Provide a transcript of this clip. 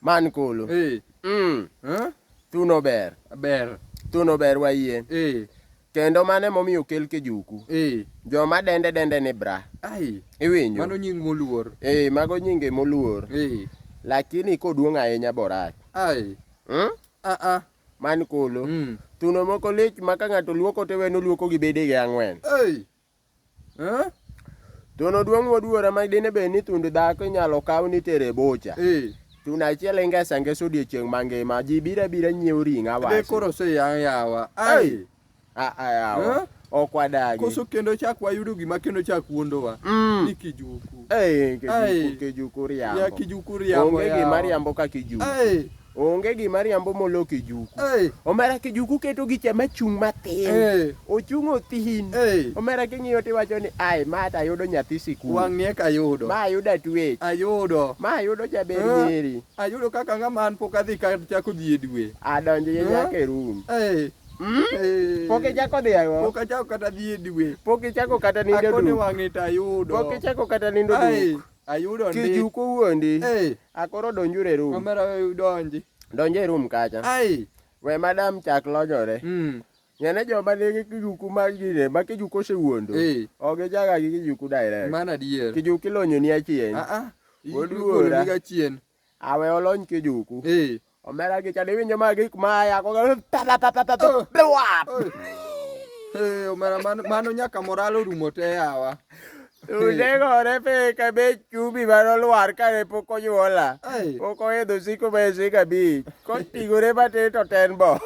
Man kolo. Thuno ber. Thuno ber wayie. Kendo mane momiyo kel kijuku. Joma dende ni bra. Iwinjo. Mano nying moluor. Mago nyinge moluor. Lakini koduong' ahinya borach. Man kolo. Thuno moko lich maka ng'ato luoko teweno luoko gi bedege 4. Thuno duong' moduora ma dine be ni thund dhako inyalo kaw ni tere bocha. Thuno achiel ingesa ngeso odiechieng' mangima ji bira nyiewo ring'o awacho. Koro se yawa. Yawa. Ok wadagi. Koso kendo chak wayudo gima kendo chak wuondowa. Ni kijuku. Kijuku riambo. Ya kijuku riambo. Onge gima riambo ka kijuku. Onge gima riambo molo kijuku. Omera kijuku keto gicha machung' matin. Ochung' othin. Omera king'iyo tiwacho ni ai mata ayudo nyathi sikul. Wang'ek ayudo. Ma ayudo atwech. Ma ayudo jaber nyeri. Ayudo kaka ng'ama an pok adhi ka chako dhi e dwe. Adonje nyaka e rum. Pok ichako dhi ayo. Pok achako kata dhi e dwe. Pok ichako kata nindo duk. Akone wang'et ayudo. Pok ichako kata nindo duk. Ayudo ndi. Kijuku wuondi. Akoro donjure rum. Omera donji. Donje e rum kacha. We madam chak lonyore. Nyane joma nigi kijuku mag gine ma kijuku osewuondo. Ok jaga gi kijuku direct. Mana dier. Kijuku ilonyo ni achien. Oduora. Ni achien. Awe olony kijuku. Omera gi chade winjo ma gik maya ko omera mano nyaka moral orumo te yawa. Udegore pe kabe chubi baro luar kare pok onyuola. Pok oyedho siko be sika bi. Kotigore bate to ten bo.